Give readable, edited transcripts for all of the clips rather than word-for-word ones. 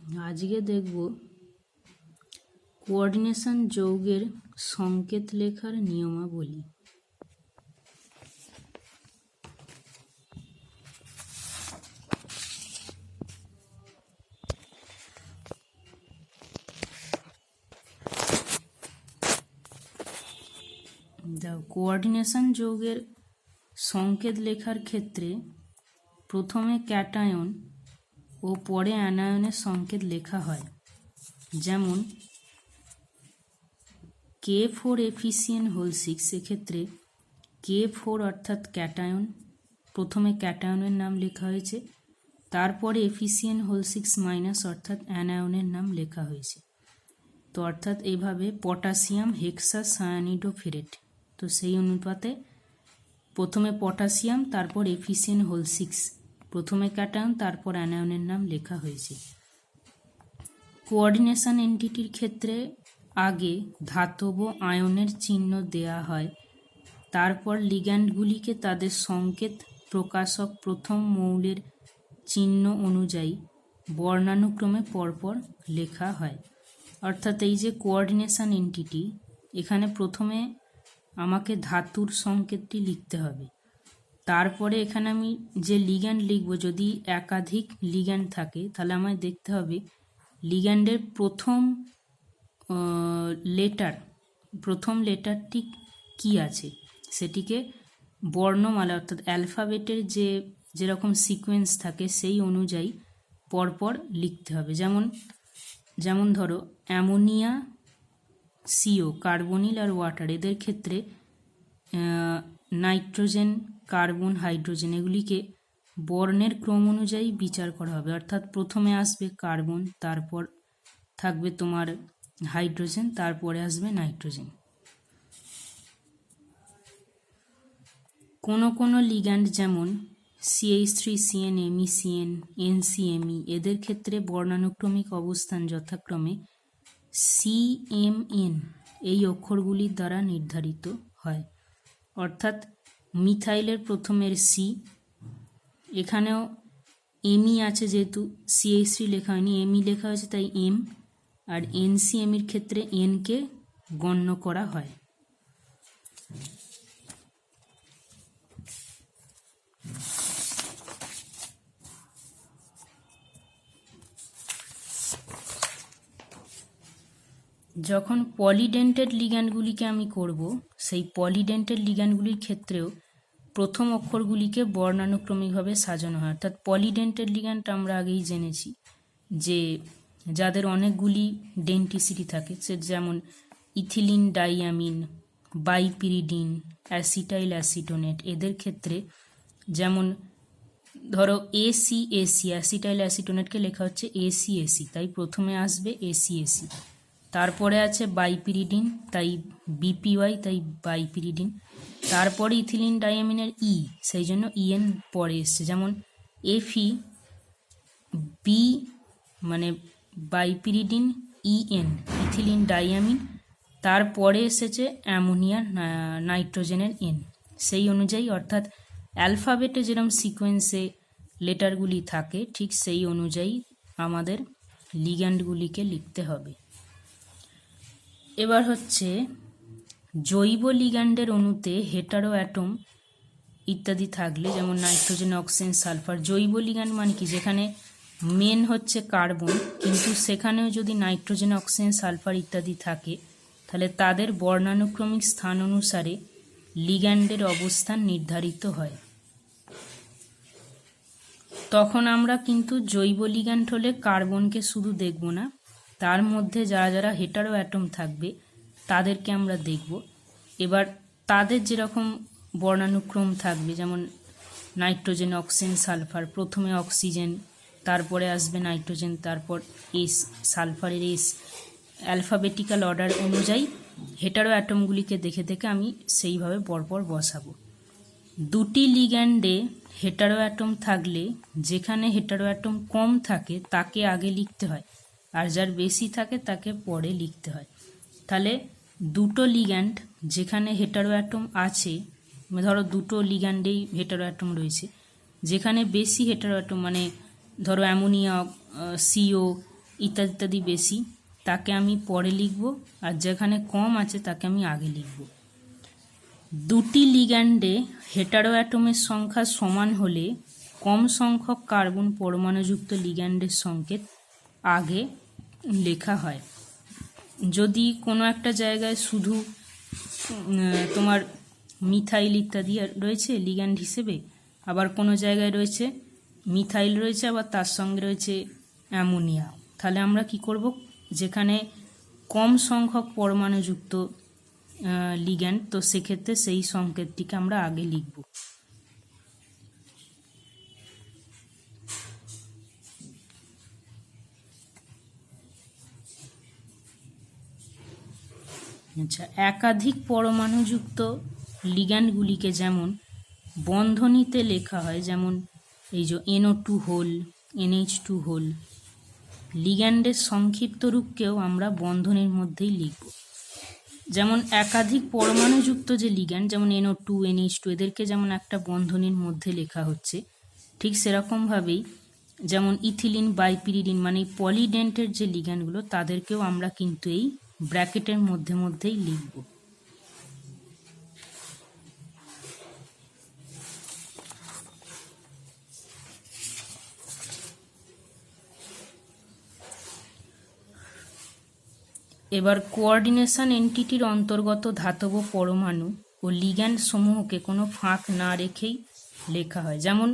আজকে দেখব কোঅর্ডিনেশন যৌগের সংকেত লেখার নিয়মাবলী। কোঅর্ডিনেশন যৌগের সংকেত লেখার ক্ষেত্রে প্রথমে ক্যাটায়ন ও পরে অ্যানায়নের সংকেত লেখা হয়। যেমন K4FeCN6, সেক্ষেত্রে K4 অর্থাৎ ক্যাটায়ন, প্রথমে ক্যাটায়নের নাম লেখা হয়েছে, তারপরে FeCN6- অর্থাৎ অ্যানায়নের নাম লেখা হয়েছে। তো অর্থাৎ এইভাবে পটাশিয়াম হেক্সাসায়ানিডোফেরেট, তো সেই অনুপাতে প্রথমে পটাশিয়াম, তারপর FeCN6, প্রথমে ক্যাটায়ন, তারপর অ্যানায়নের নাম লেখা হয়েছে। কোঅর্ডিনেশন এন্টিটির ক্ষেত্রে আগে ধাতব আয়নের চিহ্ন দেয়া হয়, তারপর লিগ্যান্ডগুলিকে তাদের সংকেত প্রকাশক প্রথম মৌলের চিহ্ন অনুযায়ী বর্ণানুক্রমে পরপর লেখা হয়। অর্থাৎ এই যে কোঅর্ডিনেশন এন্টিটি, এখানে প্রথমে আমাকে ধাতুর সংকেতটি লিখতে হবে, তারপরে এখানে আমি যে লিগ্যান্ড লিখব, যদি একাধিক লিগ্যান্ড থাকে তাহলে আমায় দেখতে হবে লিগ্যান্ডের প্রথম লেটারটি কি আছে, সেটিকে বর্ণমালা অর্থাৎ অ্যালফাবেটের যেরকম সিকোয়েন্স থাকে সেই অনুযায়ী পরপর লিখতে হবে। যেমন ধরো অ্যামোনিয়া, CO, কার্বনিল আর ওয়াটার, এদের ক্ষেত্রে নাইট্রোজেন, কার্বন, হাইড্রোজেন, এগুলিকে বর্ণের ক্রম অনুযায়ী বিচার করা হবে। অর্থাৎ প্রথমে আসবে কার্বন, তারপর থাকবে তোমার হাইড্রোজেন, তারপরে আসবে নাইট্রোজেন। কোনো লিগ্যান্ড যেমন CH3CN, MECN, NCMe, এদের ক্ষেত্রে বর্ণানুক্রমিক অবস্থান যথাক্রমে CMN এই অক্ষরগুলির দ্বারা নির্ধারিত হয়। অর্থাৎ মিথাইলের প্রথমের C, এখানেও ME আছে, যেহেতু CH3 লেখা হয়নি, ME লেখা হয়েছে, তাই M, আর NCMeর ক্ষেত্রে N কে গণ্য করা হয়। যখন পলিডেন্টেড লিগ্যান্ডগুলিকে আমি করব, সেই পলিডেন্টেড লিগ্যান্ডগুলির ক্ষেত্রেও প্রথম অক্ষরগুলিকে বর্ণানুক্রমিকভাবে সাজানো হয়। অর্থাৎ পলিডেন্টেড লিগ্যান্ড আমরা আগেই জেনেছি যে যাদের অনেকগুলি ডেন্টিসিটি থাকে, সে যেমন ইথিলিন ডাইয়ামিন, বাইপিরিডিন, অ্যাসিটাইল অ্যাসিটোনেট, এদের ক্ষেত্রে যেমন ধরো ACAC, অ্যাসিটাইল অ্যাসিটোনেটকে লেখা হচ্ছে ACAC, তাই প্রথমে আসবে ACAC, তারপরে আছে বাইপিরিডিন, তাই BPY, তাই বাইপিরিডিন, তারপরে ইথিলিন ডাইয়ামিনের E, সেই জন্য EN পরে এসছে। যেমন FeB মানে বাইপিরিডিন, EN ইথিলিন ডাইয়ামিন, তারপরে এসেছে অ্যামোনিয়া নাইট্রোজেনের N, সেই অনুযায়ী। অর্থাৎ অ্যালফাবেটে যেরকম সিকোয়েন্সে লেটারগুলি থাকে, ঠিক সেই অনুযায়ী আমাদের লিগ্যান্ডগুলিকে লিখতে হবে। এবার হচ্ছে জৈব লিগ্যান্ডের অণুতে হেটারো অ্যাটম ইত্যাদি থাকলে, যেমন নাইট্রোজেন, অক্সিজেন, সালফার। জৈব লিগ্যান্ড মানে কি, যেখানে মেন হচ্ছে কার্বন, কিন্তু সেখানেও যদি নাইট্রোজেন, অক্সিজেন, সালফার ইত্যাদি থাকে, তাহলে তাদের বর্ণানুক্রমিক স্থান অনুসারে লিগ্যান্ডের অবস্থান নির্ধারিত হয়। তখন আমরা কিন্তু জৈব লিগ্যান্ড হলে কার্বনকে শুধু দেখব না, তার মধ্যে যারা যারা হেটারো অ্যাটম থাকবে তাদেরকে আমরা দেখব। এবার তাদের যেরকম বর্ণানুক্রম থাকবে, যেমন নাইট্রোজেন, অক্সিজেন, সালফার, প্রথমে অক্সিজেন, তারপরে আসবে নাইট্রোজেন, তারপর S, সালফারের S, অ্যালফাবেটিক্যাল অর্ডার অনুযায়ী হেটারো অ্যাটমগুলিকে দেখে দেখে আমি সেইভাবে পরপর বসাবো। দুটি লিগ্যান্ডে হেটারো অ্যাটম থাকলে যেখানে হেটারো অ্যাটম কম থাকে তাকে আগে লিখতে হয়, আর যার বেশি থাকে তাকে পরে লিখতে হয়। তাহলে দুটো লিগ্যান্ড যেখানে হেটারো অ্যাটম আছে, ধরো দুটো লিগ্যান্ডেই হেটারো অ্যাটম রয়েছে, যেখানে বেশি হেটারো অ্যাটম, মানে ধরো অ্যামোনিয়া, CO, ইত্যাদি ইত্যাদি বেশি, তাকে আমি পরে লিখব, আর যেখানে কম আছে তাকে আমি আগে লিখব। দুটি লিগ্যান্ডে হেটারো অ্যাটমের সংখ্যা সমান হলে কম সংখ্যক কার্বন পরমাণুযুক্ত লিগ্যান্ডের সংকেত আগে লেখা হয়। যদি কোনো একটা জায়গায় শুধু তোমার মিথাইল ইত্যাদি রয়েছে লিগ্যান্ড হিসেবে, আবার কোনো জায়গায় রয়েছে মিথাইল রয়েছে, আবার তার সঙ্গে রয়েছে অ্যামোনিয়া, তাহলে আমরা কি করব, যেখানে কম সংখ্যক পরমাণুযুক্ত লিগ্যান্ড, তো সেক্ষেত্রে সেই সংকেতটিকে আমরা আগে লিখব। আচ্ছা, একাধিক পরমাণুযুক্ত লিগ্যান্ডগুলিকে যেমন বন্ধনীতে লেখা হয়, যেমন এই যে NO2 হোল, NH2 হোল, লিগ্যান্ডের সংক্ষিপ্ত রূপকেও আমরা বন্ধনীর মধ্যেই লিখব। যেমন একাধিক পরমাণুযুক্ত যে লিগ্যান্ড, যেমন NO2, NH2, এদেরকে যেমন একটা বন্ধনীর মধ্যে লেখা হচ্ছে, ঠিক সেরকমভাবেই যেমন ইথিলিন, বাইপিরিডিন মানে পলিডেন্টের যে লিগ্যান্ডগুলো, তাদেরকেও আমরা কিন্তু এই ব্র্যাকেটের মধ্যেই লিখব। এবার কোঅর্ডিনেশন এন্টিটির অন্তর্গত ধাতব পরমাণু ও লিগ্যান্ড সমূহকে কোনো ফাঁক না রেখেই লেখা হয়। যেমন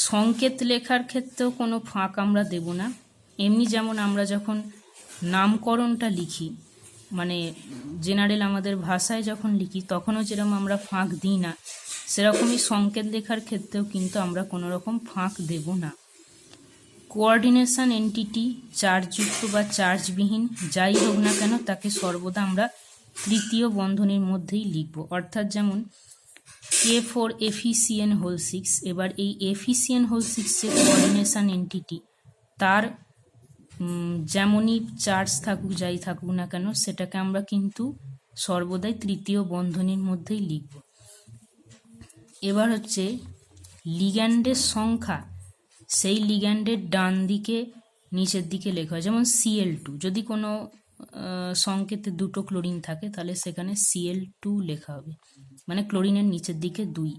সংকেত লেখার ক্ষেত্রেও কোনো ফাঁক আমরা দেব না। এমনি যেমন আমরা যখন নামকরণটা লিখি, মানে জেনারেল আমাদের ভাষায় যখন লিখি, তখনও যেরকম আমরা ফাঁক দিই না, সেরকমই সংকেত লেখার ক্ষেত্রেও কিন্তু আমরা কোনো রকম ফাঁক দেব না। কোঅর্ডিনেশন এন্টিটি চার্জযুক্ত বা চার্জবিহীন যাই হোক না কেন, তাকে সর্বদা আমরা তৃতীয় বন্ধনীর মধ্যেই লিখব। অর্থাৎ যেমন K4FeCN6, এবার এই FeCN6 যে কোঅর্ডিনেশন এন্টিটি, তার যেমনই চার্জ থাকুক যাই থাকুক না কেন, সেটাকে আমরা কিন্তু সর্বদাই তৃতীয় বন্ধনীর মধ্যেই লিখব। এবার হচ্ছে লিগ্যান্ডের সংখ্যা, সেই লিগ্যান্ডের ডান দিকে নিচের দিকে লেখা হয়। যেমন Cl2, যদি কোনো সংকেতে দুটো ক্লোরিন থাকে তাহলে সেখানে Cl2 লেখা হবে, মানে ক্লোরিনের নিচের দিকে 2।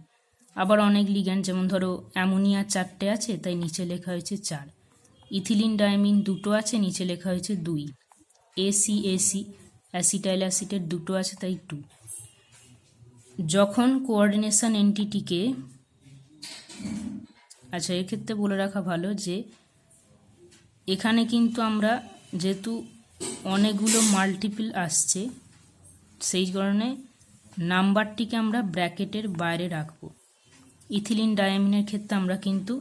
আবার অনেক লিগ্যান্ড, যেমন ধরো অ্যামোনিয়া 4টে আছে তাই নিচে লেখা হয়েছে 4, ইথিলিন ডায়ামিন 2টো আছে নিচে লেখা হয়েছে 2, ACAC অ্যাসিটাইল অ্যাসিটেট 2টো আছে তাই 2। যখন কোঅর্ডিনেশন এন্টিটিকে, আচ্ছা এক্ষেত্রে বলে রাখা ভালো যে এখানে কিন্তু আমরা যেহেতু অনেকগুলো মাল্টিপল আসছে, সেই কারণে নাম্বারটিকে আমরা ব্র্যাকেটের বাইরে রাখবো। ইথিলিন ডায়ামিনের ক্ষেত্রে আমরা কিন্তু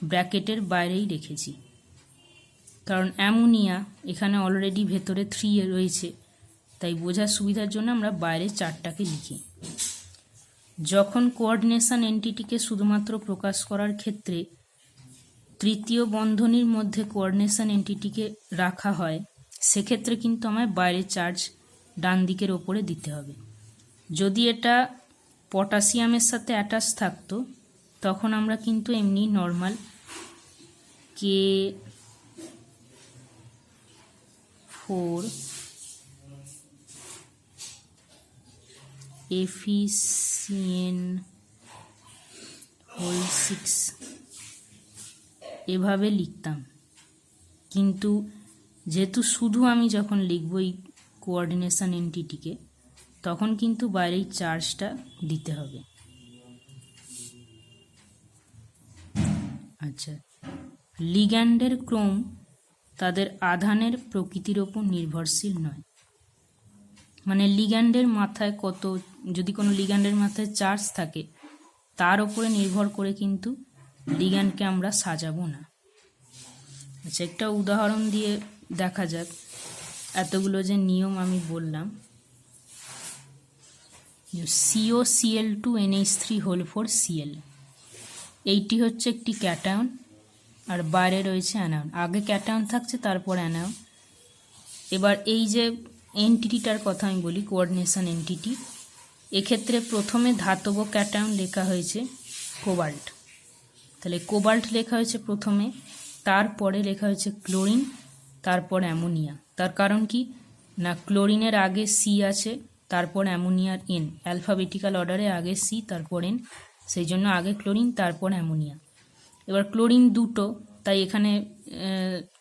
ব্র্যাকেটের বাইরেই রেখেছি, কারণ অ্যামোনিয়া এখানে অলরেডি ভেতরে 3 রয়েছে, তাই বোঝার সুবিধার জন্য আমরা বাইরে 4টাকে লিখি। যখন কোঅর্ডিনেশন এন্টিটিকে শুধুমাত্র প্রকাশ করার ক্ষেত্রে তৃতীয় বন্ধনীর মধ্যে কোঅর্ডিনেশন এন্টিটিকে রাখা হয়, সেক্ষেত্রে কিন্তু আমায় বাইরে চার্জ ডান দিকের ওপরে দিতে হবে। যদি এটা পটাশিয়ামের সাথে অ্যাটাচ থাকতো, তখন আমরা কিন্তু এমনি নর্মাল K4FeCN6 এভাবে লিখতাম, কিন্তু যেহেতু শুধু আমি যখন লিখব এই কোঅর্ডিনেশন এন্টিটিকে, তখন কিন্তু বাইরেই চার্জটা দিতে হবে। আচ্ছা, লিগ্যান্ডের ক্রম তাদের আধানের প্রকৃতির ওপর নির্ভরশীল নয়। মানে লিগ্যান্ডের মাথায় কত, যদি কোনো লিগ্যান্ডের মাথায় চার্জ থাকে, তার ওপরে নির্ভর করে কিন্তু লিগ্যান্ডকে আমরা সাজাবো না। আচ্ছা, একটা উদাহরণ দিয়ে দেখা যাক। এতগুলো যে নিয়ম আমি বললাম, COCl2NH3 এইটি হচ্ছে একটি ক্যাটায়ন, আর বাইরে রয়েছে অ্যানায়ন। আগে ক্যাটায়ন থাকছে, তারপর অ্যানায়ন। এবার এই যে এন্টিটিটার কথা আমি বলি, কোঅর্ডিনেশন এন্টিটি, এক্ষেত্রে প্রথমে ধাতব ক্যাটায়ন লেখা হয়েছে কোবাল্ট, তাহলে কোবাল্ট লেখা হয়েছে প্রথমে, তারপরে লেখা হয়েছে ক্লোরিন, তারপর অ্যামোনিয়া। তার কারণ কি না, ক্লোরিনের আগে সি আছে, তারপর অ্যামোনিয়ার এন, অ্যালফাবেটিক্যাল অর্ডারে আগে সি তারপর এন, সেই জন্য আগে ক্লোরিন তারপর অ্যামোনিয়া। এবার ক্লোরিন দুটো, তাই এখানে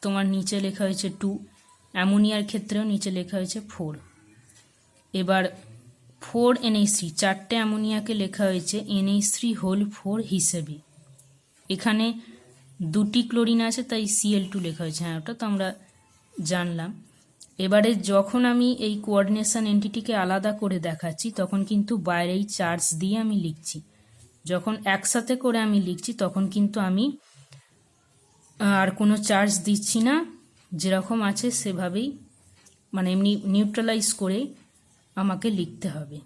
তোমার নিচে লেখা হয়েছে 2, অ্যামোনিয়ার ক্ষেত্রেও নিচে লেখা হয়েছে 4। এবার 4NH3, 4টে অ্যামোনিয়াকে লেখা হয়েছে NH3 হিসেবে। এখানে 2টি ক্লোরিন আছে তাই Cl2 লেখা হয়েছে। হ্যাঁ, ওটা তো আমরা জানলাম। এবারে যখন আমি এই কোঅর্ডিনেশন এন্টিটিকে আলাদা করে দেখাচ্ছি তখন কিন্তু বাইরেই চার্জ দিয়ে আমি লিখছি। যখন একসাথে করে আমি লিখছি তখন কিন্তু আমি আর কোনো চার্জ দিচ্ছি না, যেরকম আছে সেভাবেই, মানে এমনি নিউট্রালাইজ করে আমাকে লিখতে হবে।